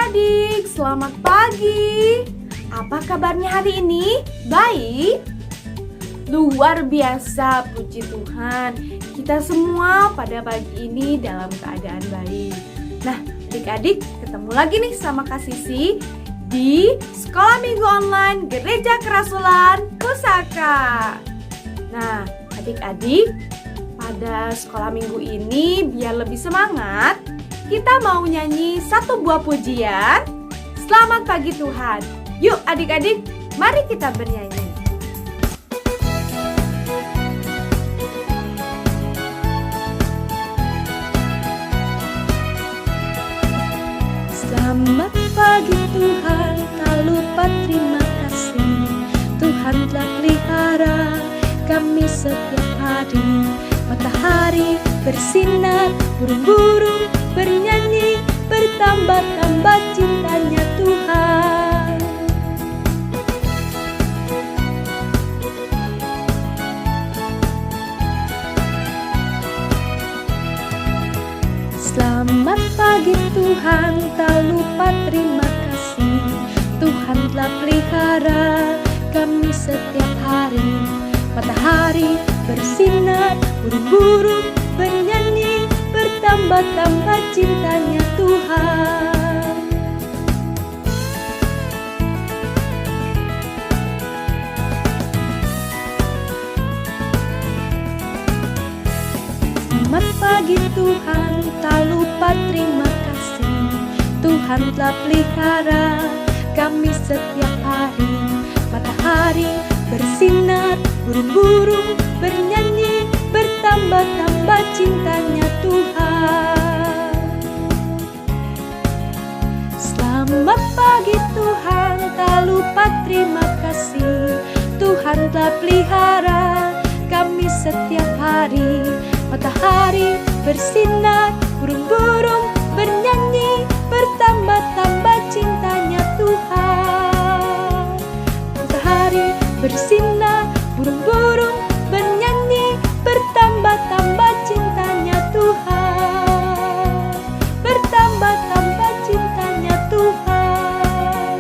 adik-adik, selamat pagi. Apa kabarnya hari ini? Baik? Luar biasa, puji Tuhan. Kita semua pada pagi ini dalam keadaan baik. Nah, adik-adik ketemu lagi nih sama Kak Sisi di Sekolah Minggu Online Gereja Kerasulan Pusaka. Nah, adik-adik, pada sekolah minggu ini biar lebih semangat, kita mau nyanyi satu buah pujian. Selamat pagi Tuhan. Yuk adik-adik, mari kita bernyanyi. Selamat pagi Tuhan, tak lupa terima kasih. Tuhan telah pelihara kami setiap hari. Matahari bersinar, burung-burung bernyanyi, bertambah-tambah cintanya Tuhan. Selamat pagi Tuhan, tak lupa terima kasih. Tuhan telah pelihara kami setiap hari. Matahari bersinar, burung-burung bernyanyi, bertambah-tambah cintanya Tuhan. Selamat pagi Tuhan, tak lupa terima kasih. Tuhan telah pelihara kami setiap hari. Matahari bersinar, burung-burung bernyanyi, bertambah-tambah cintanya Tuhan. Selamat pagi Tuhan, tak lupa terima kasih. Tuhan telah pelihara kami setiap hari. Matahari bersinar, burung-burung bernyanyi, bertambah-tambah cintanya Tuhan. Matahari bersinar, burung-burung bernyanyi, bertambah-tambah cintanya Tuhan. Bertambah-tambah cintanya Tuhan.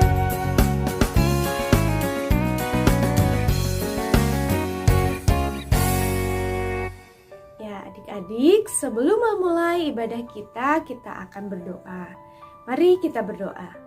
Ya adik-adik, sebelum memulai ibadah kita akan berdoa. Mari kita berdoa.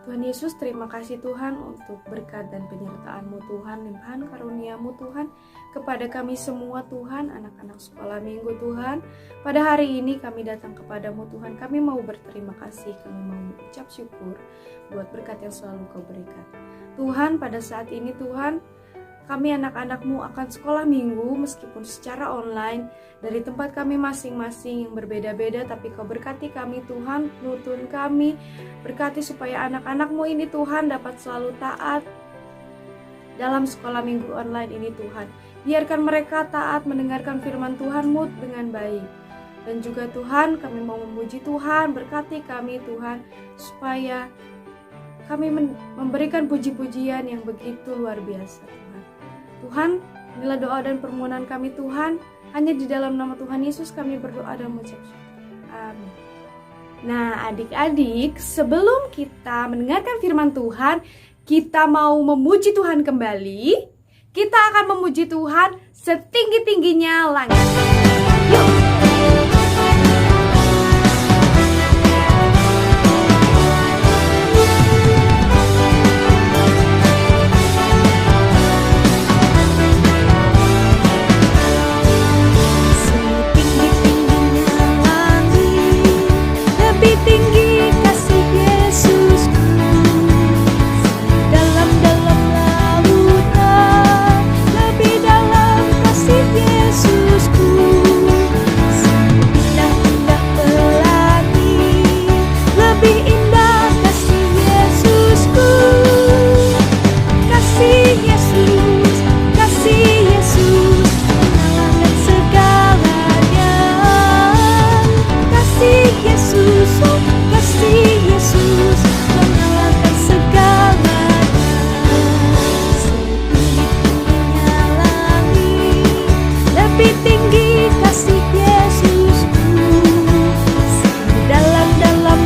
Tuhan Yesus, terima kasih Tuhan untuk berkat dan penyertaan-Mu Tuhan, limpahan karunia-Mu Tuhan kepada kami semua Tuhan, anak-anak sekolah minggu Tuhan. Pada hari ini kami datang kepadamu Tuhan, kami mau berterima kasih, kami mau mengucap syukur buat berkat yang selalu Kau berikan. Tuhan, pada saat ini Tuhan, kami anak-anak-Mu akan sekolah minggu meskipun secara online dari tempat kami masing-masing yang berbeda-beda, tapi Kau berkati kami Tuhan, nuntun kami, berkati supaya anak-anak-Mu ini Tuhan dapat selalu taat dalam sekolah minggu online ini Tuhan. Biarkan mereka taat mendengarkan firman Tuhan-Mu dengan baik. Dan juga Tuhan, kami mau memuji Tuhan, berkati kami Tuhan, supaya kami memberikan puji-pujian yang begitu luar biasa Tuhan. Tuhan, inilah doa dan permohonan kami Tuhan. Hanya di dalam nama Tuhan Yesus kami berdoa dan mengucap syukur. Amin. Nah adik-adik, sebelum kita mendengarkan firman Tuhan, kita mau memuji Tuhan kembali. Kita akan memuji Tuhan setinggi-tingginya langit. Yuk! Lebih tinggi kasih Yesusku, dalam-dalam lautan, lebih dalam kasih Yesusku, indah-indah pelangi, lebih indah kasih Yesusku, kasih Yesus, kasih Yesus, mengalahkan segalanya, kasih Yesus. Kasih Yesus mengalahkan segalanya. Setinggi-tingginya langit, lebih tinggi kasih Yesusku, dalam-dalam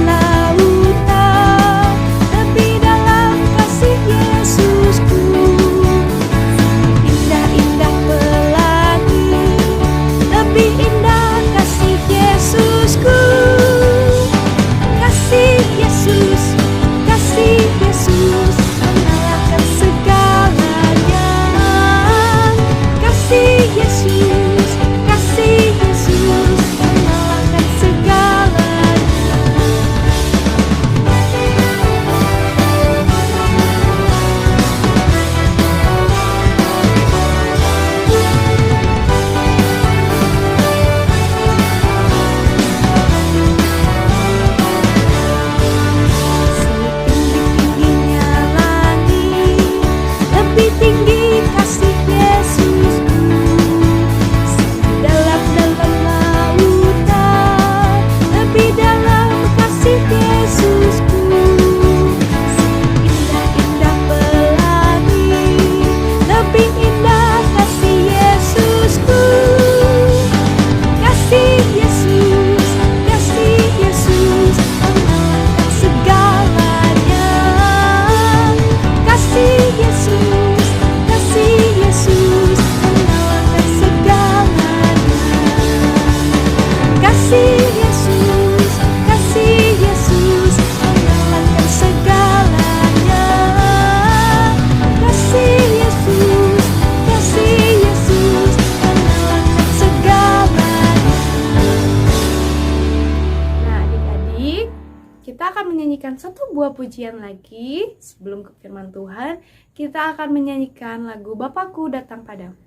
menyanyikan satu buah pujian lagi. Sebelum ke firman Tuhan, kita akan menyanyikan lagu Bapakku Datang Padamu.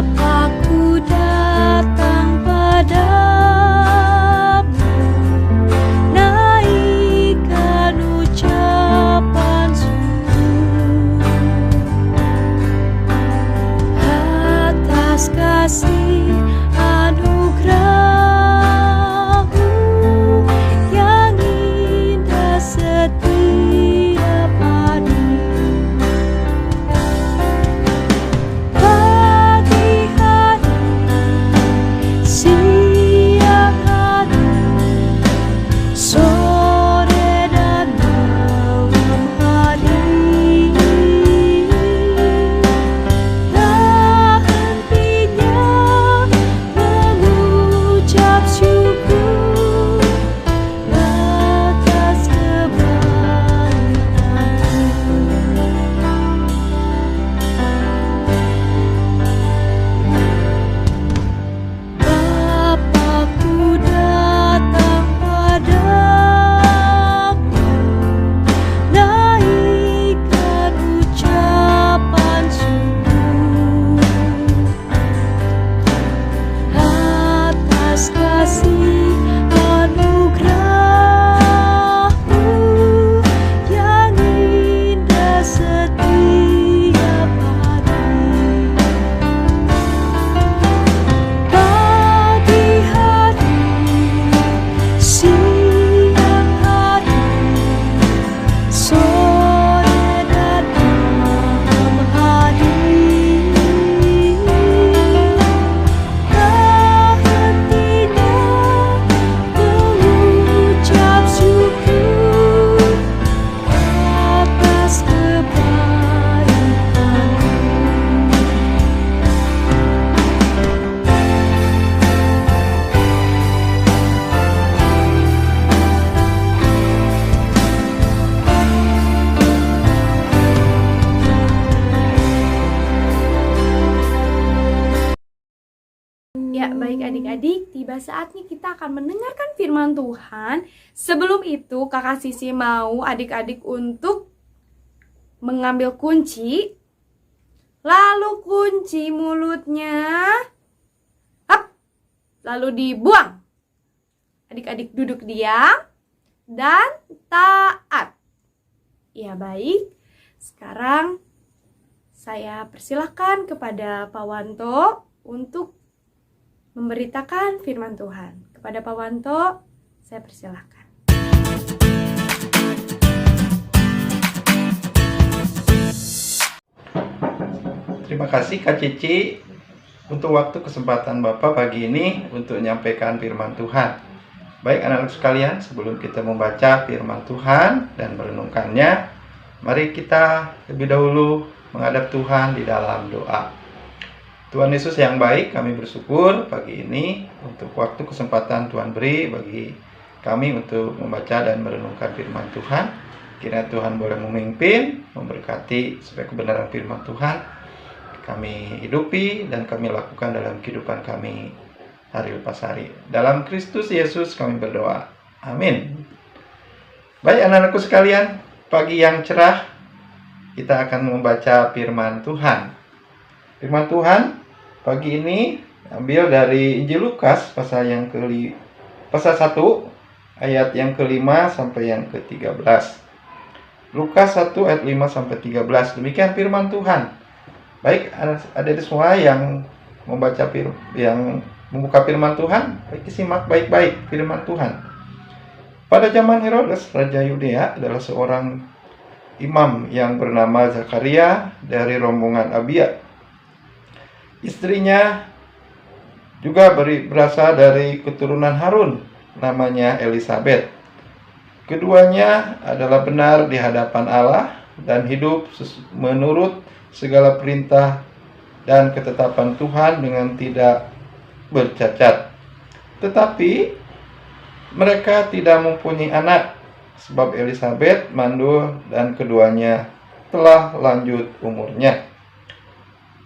Bapakku datang padamu, naikkan ucapan syukur atas kasih anugerah-Mu yang indah setia padamu. Pagi hari, siang hari, sore dan malam hari, tak hentinya mengucap syukur atas kebaikan-Mu. Bapakku datang padamu, naikkan ucapan syukur atas kasih anugerah-Mu yang indah setiap hari. Pagi hari, siang hari, sore dan malam hari, tak hentinya mengucap syukur atas Ya, baik adik-adik, tiba saatnya kita akan mendengarkan firman Tuhan. Sebelum itu, Kakak Sisi mau adik-adik untuk mengambil kunci, lalu kunci mulutnya, hap, lalu dibuang. Adik-adik duduk diam dan taat. Ya, baik. Sekarang saya persilahkan kepada Pak Wanto untuk memberitakan firman Tuhan. Kepada Pak Wanto, saya persilahkan. Terima kasih Kak Cici untuk waktu kesempatan Bapak pagi ini untuk menyampaikan firman Tuhan. Baik anak-anak sekalian, sebelum kita membaca firman Tuhan dan merenungkannya, mari kita lebih dahulu menghadap Tuhan di dalam doa. Tuhan Yesus yang baik, kami bersyukur pagi ini untuk waktu kesempatan Tuhan beri bagi kami untuk membaca dan merenungkan firman Tuhan. Kiranya Tuhan boleh memimpin, memberkati supaya kebenaran firman Tuhan kami hidupi dan kami lakukan dalam kehidupan kami hari lepas hari. Dalam Kristus Yesus kami berdoa. Amin. Baik anak-anakku sekalian, pagi yang cerah kita akan membaca firman Tuhan. Firman Tuhan pagi ini ambil dari Injil Lukas pasal 1 ayat yang ke-5 sampai yang ke-13. Lukas 1 ayat 5 sampai 13. Demikian firman Tuhan. Baik adik-adik semua yang membuka firman Tuhan, baik simak baik-baik firman Tuhan. Pada zaman Herodes, Raja Yudea adalah seorang imam yang bernama Zakaria dari rombongan Abia. Istrinya juga berasal dari keturunan Harun, namanya Elisabet. Keduanya adalah benar di hadapan Allah dan hidup menurut segala perintah dan ketetapan Tuhan dengan tidak bercacat. Tetapi mereka tidak mempunyai anak, sebab Elisabet mandul dan keduanya telah lanjut umurnya.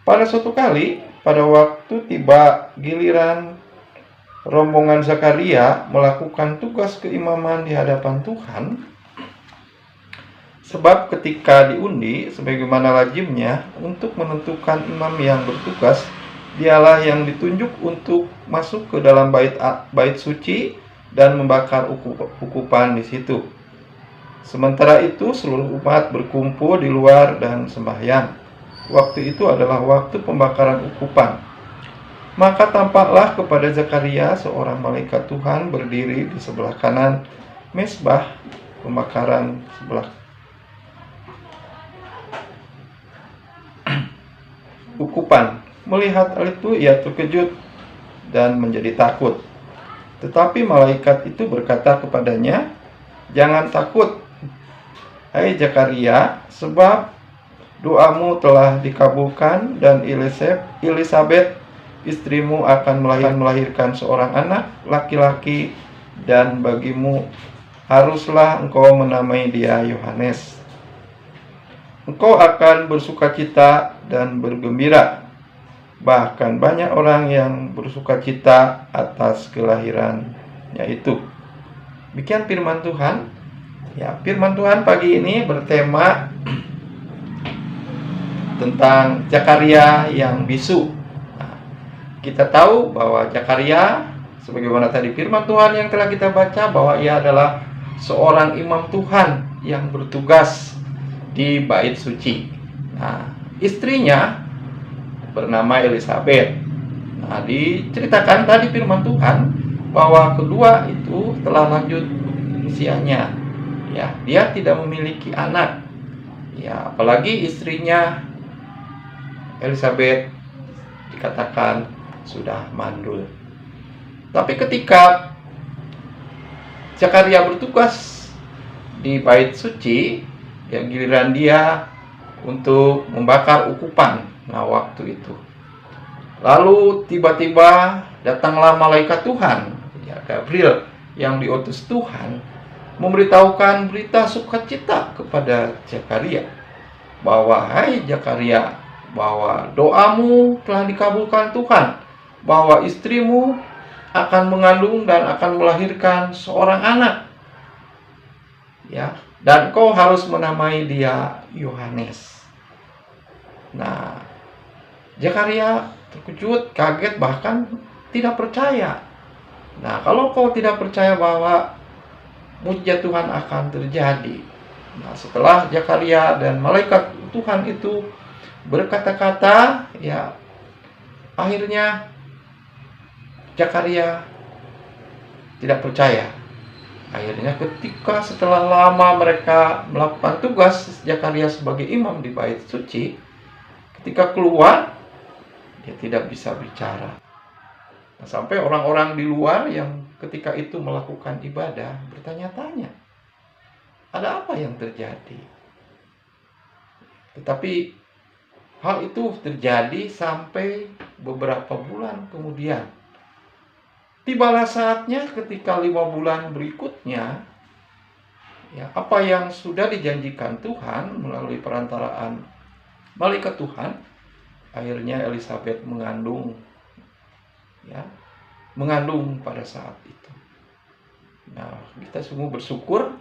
Pada suatu kali, pada waktu tiba giliran rombongan Zakaria melakukan tugas keimaman di hadapan Tuhan, sebab ketika diundi sebagaimana lazimnya untuk menentukan imam yang bertugas, dialah yang ditunjuk untuk masuk ke dalam bait suci dan membakar ukupan di situ. Sementara itu seluruh umat berkumpul di luar dan sembahyang. Waktu itu adalah waktu pembakaran ukupan. Maka tampaklah kepada Zakaria seorang malaikat Tuhan berdiri di sebelah kanan mezbah pembakaran sebelah ukupan. Melihat hal itu ia terkejut dan menjadi takut. Tetapi malaikat itu berkata kepadanya, "Jangan takut, hai Zakaria, sebab doamu telah dikabulkan dan Elisabet istrimu akan melahirkan seorang anak laki-laki, dan bagimu haruslah engkau menamai dia Yohanes. Engkau akan bersukacita dan bergembira, bahkan banyak orang yang bersukacita atas kelahirannya itu." Demikian firman Tuhan. Ya, firman Tuhan pagi ini bertema tentang Zakaria yang bisu. Nah, kita tahu bahwa Zakaria, sebagaimana tadi firman Tuhan yang telah kita baca, bahwa ia adalah seorang imam Tuhan yang bertugas di bait suci. Nah, istrinya bernama Elisabet. Nah, diceritakan tadi firman Tuhan bahwa kedua itu telah lanjut usianya. Ya, dia tidak memiliki anak. Ya, apalagi istrinya Elisabet dikatakan sudah mandul. Tapi ketika Zakaria bertugas di bait suci, ya giliran dia untuk membakar ukupan. Nah, waktu itu lalu tiba-tiba datanglah malaikat Tuhan, ya Gabriel, yang diutus Tuhan, memberitahukan berita sukacita kepada Zakaria bahwa, "Hai Zakaria, bahwa doamu telah dikabulkan Tuhan, bahwa istrimu akan mengandung dan akan melahirkan seorang anak, ya, dan kau harus menamai dia Yohanes." Nah, Zakaria terkejut, kaget, bahkan tidak percaya. Nah, kalau kau tidak percaya bahwa mujizat Tuhan akan terjadi. Nah, setelah Zakaria dan malaikat Tuhan itu berkata-kata, ya akhirnya Zakaria tidak percaya. Akhirnya ketika setelah lama mereka melakukan tugas Zakaria sebagai imam di bait suci, ketika keluar dia tidak bisa bicara. Nah, sampai orang-orang di luar yang ketika itu melakukan ibadah bertanya-tanya, ada apa yang terjadi? Tetapi hal itu terjadi sampai beberapa bulan kemudian. Tibalah saatnya ketika 5 bulan berikutnya, ya, apa yang sudah dijanjikan Tuhan melalui perantaraan malaikat Tuhan, akhirnya Elisabet mengandung, ya, mengandung pada saat itu. Nah, kita semua bersyukur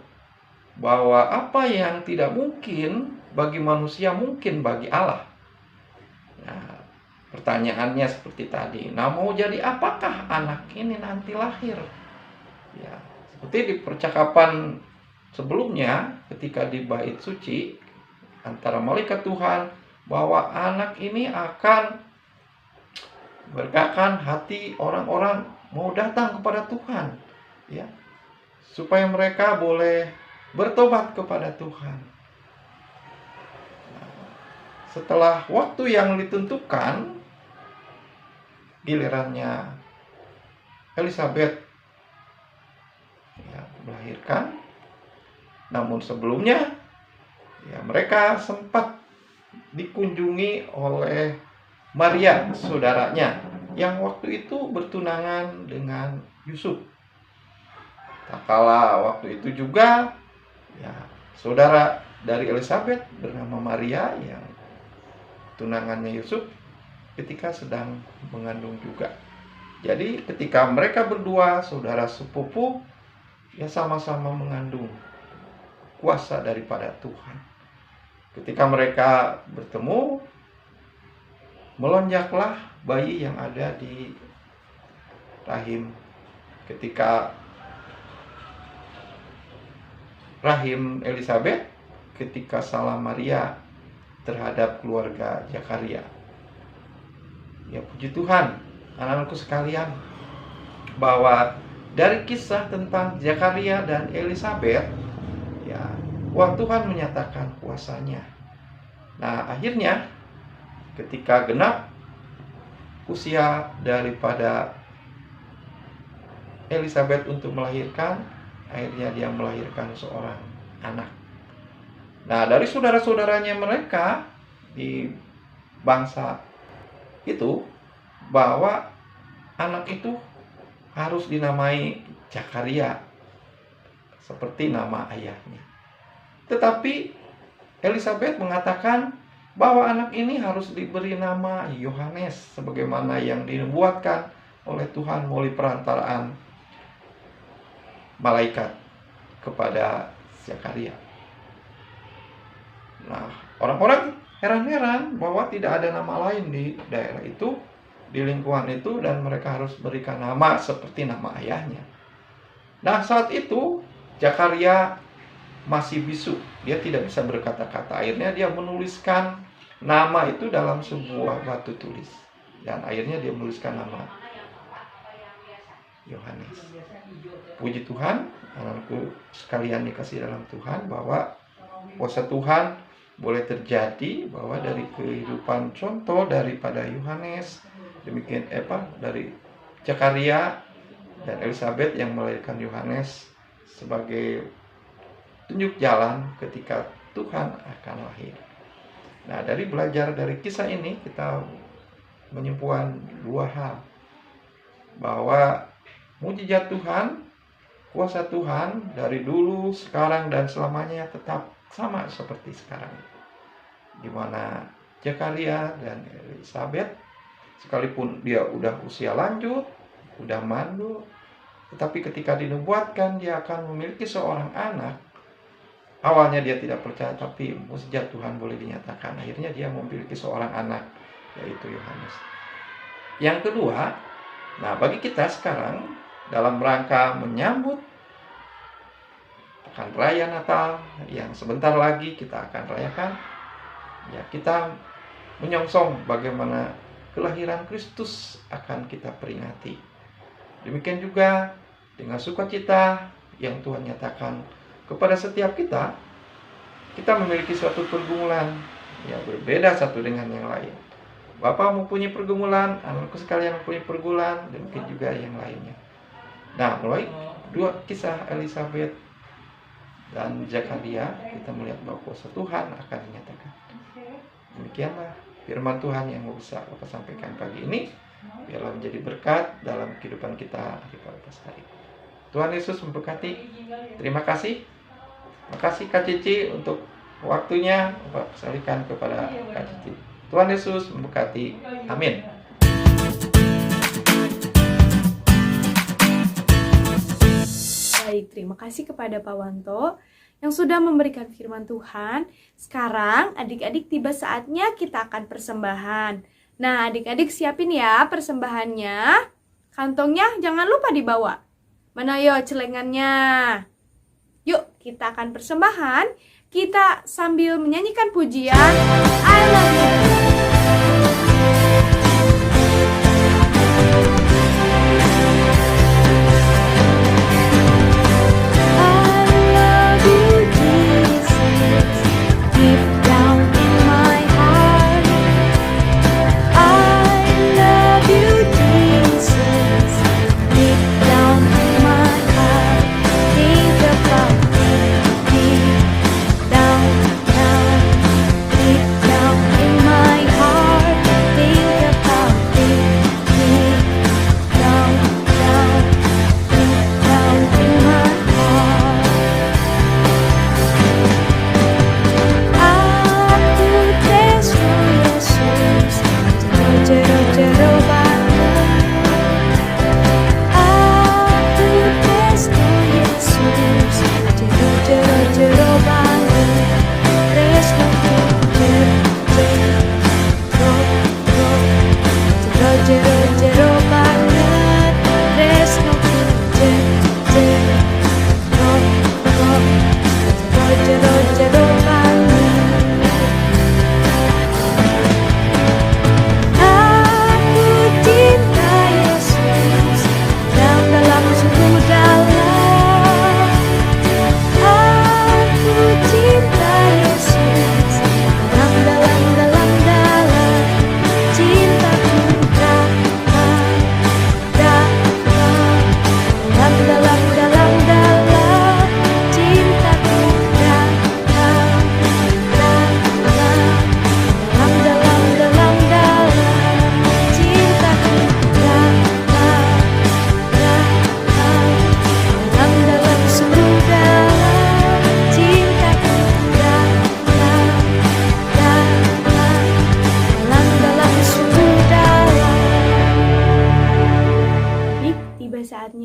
bahwa apa yang tidak mungkin bagi manusia mungkin bagi Allah. Nah, pertanyaannya seperti tadi. Nah, mau jadi apakah anak ini nanti lahir? Ya, seperti di percakapan sebelumnya ketika di bait suci antara malaikat Tuhan, bahwa anak ini akan bergerakkan hati orang-orang mau datang kepada Tuhan, ya, supaya mereka boleh bertobat kepada Tuhan. Nah, setelah waktu yang ditentukan, gilirannya Elisabet, ya, melahirkan. Namun sebelumnya, ya, mereka sempat dikunjungi oleh Maria, saudaranya, yang waktu itu bertunangan dengan Yusuf. Tak kalah waktu itu juga, ya, saudara dari Elizabeth bernama Maria yang tunangannya Yusuf ketika sedang mengandung juga. Jadi ketika mereka berdua saudara sepupu, ya sama-sama mengandung kuasa daripada Tuhan. Ketika mereka bertemu, melonjaklah bayi yang ada di rahim. Ketika rahim Elizabeth, ketika salam Maria terhadap keluarga Zakaria. Ya puji Tuhan, anak-anakku sekalian, bahwa dari kisah tentang Zakaria dan Elizabeth, ya, Tuhan menyatakan kuasanya. Nah, akhirnya ketika genap usia daripada Elizabeth untuk melahirkan, akhirnya dia melahirkan seorang anak. Nah, dari saudara-saudaranya mereka di bangsa itu, bahwa anak itu harus dinamai Zakaria seperti nama ayahnya. Tetapi Elizabeth mengatakan bahwa anak ini harus diberi nama Yohanes sebagaimana yang dinubuatkan oleh Tuhan melalui perantaraan malaikat kepada Zakaria. Nah, orang-orang heran-heran bahwa tidak ada nama lain di daerah itu, di lingkungan itu, dan mereka harus berikan nama seperti nama ayahnya. Nah, saat itu Zakaria masih bisu, dia tidak bisa berkata-kata. Akhirnya dia menuliskan nama itu dalam sebuah batu tulis, dan akhirnya dia menuliskan nama Yohanes. Puji Tuhan, anakku sekalian dikasih dalam Tuhan, bahwa kuasa Tuhan boleh terjadi, bahwa dari kehidupan contoh daripada Yohanes, demikian dari Zakaria dan Elizabeth yang melahirkan Yohanes sebagai tunjuk jalan ketika Tuhan akan lahir. Nah, dari belajar dari kisah ini kita menyimpulkan dua hal, bahwa mujizat Tuhan, kuasa Tuhan dari dulu, sekarang, dan selamanya tetap sama seperti sekarang, di mana Zakaria dan Elizabeth, sekalipun dia udah usia lanjut, udah mandul, tetapi ketika dinubuatkan dia akan memiliki seorang anak, awalnya dia tidak percaya, tapi mujizat Tuhan boleh dinyatakan. Akhirnya dia memiliki seorang anak, yaitu Yohanes. Yang kedua, nah bagi kita sekarang dalam rangka menyambut Pekan Raya Natal yang sebentar lagi kita akan rayakan, ya kita menyongsong bagaimana kelahiran Kristus akan kita peringati. Demikian juga dengan sukacita yang Tuhan nyatakan kepada setiap kita, kita memiliki suatu pergumulan yang berbeda satu dengan yang lain. Bapak mempunyai pergumulan, anakku sekalian mempunyai pergumulan, demikian juga yang lainnya. Nah, melalui dua kisah Elizabeth dan Zakaria, kita melihat bahwa kuasa Tuhan akan dinyatakan. Demikianlah firman Tuhan yang bisa Bapak sampaikan pagi ini. Biarlah menjadi berkat dalam kehidupan kita di pada hari. Tuhan Yesus memberkati. Terima kasih. Terima kasih Kak Cici untuk waktunya. Bapak salihkan kepada Kak Cici. Tuhan Yesus memberkati. Amin. Baik, terima kasih kepada Pak Wanto yang sudah memberikan firman Tuhan. Sekarang adik-adik tiba saatnya kita akan persembahan. Nah, adik-adik siapin ya persembahannya. Kantongnya jangan lupa dibawa. Mana yo celengannya? Yuk, kita akan persembahan. Kita sambil menyanyikan pujian I love you. My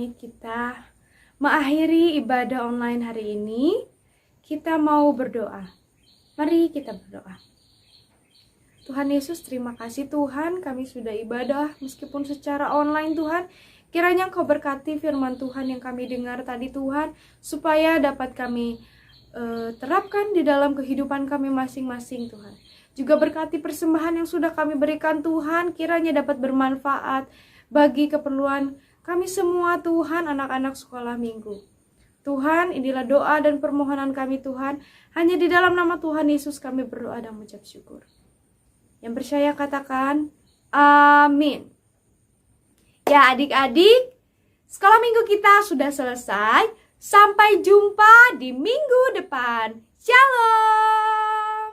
ini kita mengakhiri ibadah online hari ini, kita mau berdoa. Mari kita berdoa. Tuhan Yesus, terima kasih Tuhan, kami sudah ibadah meskipun secara online Tuhan. Kiranya Engkau berkati firman Tuhan yang kami dengar tadi Tuhan, supaya dapat kami terapkan di dalam kehidupan kami masing-masing Tuhan. Juga berkati persembahan yang sudah kami berikan Tuhan, kiranya dapat bermanfaat bagi keperluan kami semua Tuhan, anak-anak sekolah minggu. Tuhan, inilah doa dan permohonan kami Tuhan. Hanya di dalam nama Tuhan Yesus kami berdoa dan mengucap syukur. Yang percaya katakan, amin. Ya adik-adik, sekolah minggu kita sudah selesai. Sampai jumpa di minggu depan. Shalom.